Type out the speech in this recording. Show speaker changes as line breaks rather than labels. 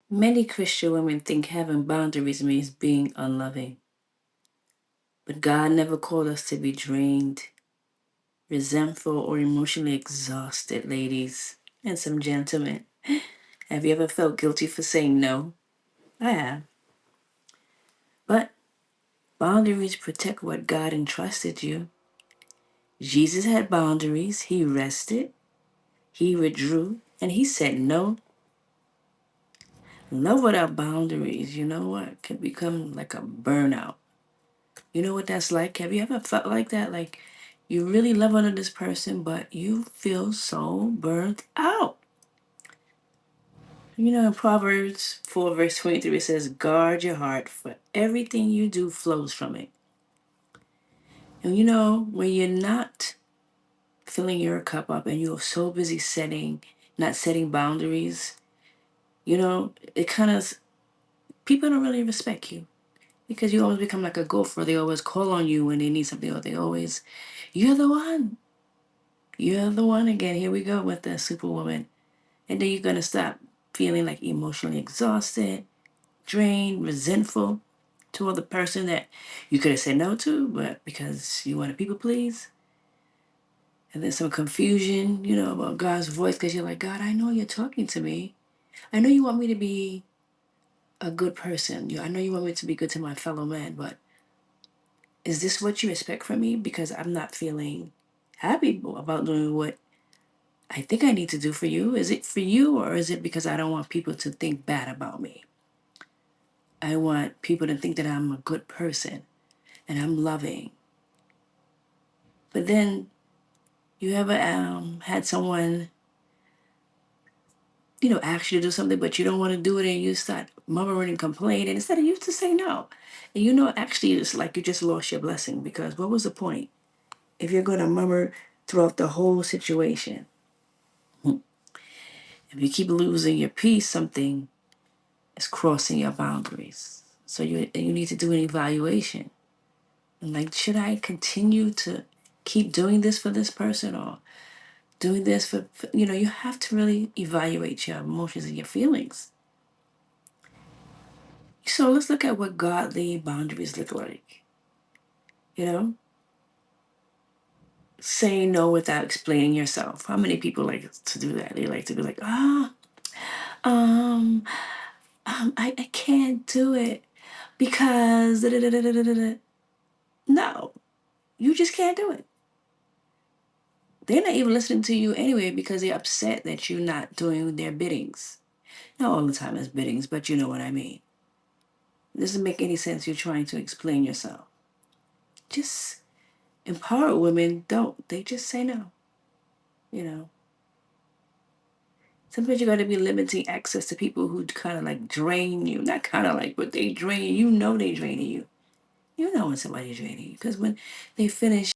Many Christian women think having boundaries means being unloving. But God never called us to be drained, resentful, or emotionally exhausted, ladies and some gentlemen. Have you ever felt guilty for saying no? I have. But boundaries protect what God entrusted you. Jesus had boundaries. He rested, he withdrew, and he said no. Love without boundaries, you know what, can become like a burnout. You know what that's like? Have you ever felt like that? Like you really love under this person, but you feel so burnt out. You know, in Proverbs 4, verse 23, it says, guard your heart, for everything you do flows from it. And you know, when you're not filling your cup up and you're so busy not setting boundaries, you know, it kind of, people don't really respect you because you always become like a gopher. They always call on you when they need something, or they always, you're the one. You're the one again. Here we go with the superwoman. And then you're going to stop feeling like emotionally exhausted, drained, resentful toward the person that you could have said no to, but because you want to people please. And then some confusion, you know, about God's voice because you're like, God, I know you're talking to me. I know you want me to be a good person. I know you want me to be good to my fellow man, but is this what you expect from me? Because I'm not feeling happy about doing what I think I need to do for you. Is it for you, or is it because I don't want people to think bad about me? I want people to think that I'm a good person and I'm loving. But then you ever had someone, you know, ask you to do something, but you don't want to do it, and you start murmuring and complaining, and instead of you to say no. And you know, actually, it's like you just lost your blessing, because what was the point if you're going to murmur throughout the whole situation? If you keep losing your peace, something is crossing your boundaries. So you need to do an evaluation. And like, should I continue to keep doing this for this person, or doing this for you know, you have to really evaluate your emotions and your feelings. So let's look at what godly boundaries look like. You know, saying no without explaining yourself. How many people like to do that? They like to be like, um, I can't do it because da, da, da, da, da, da, da." No, you just can't do it. They're not even listening to you anyway because they're upset that you're not doing their biddings. Not all the time as biddings, but you know what I mean. It doesn't make any sense you're trying to explain yourself. Just empowered women don't. They just say no. You know. Sometimes you gotta be limiting access to people who kind of like drain you. Not kind of like, but they drain you. You know they draining you. You know when somebody's draining you. Because when they finish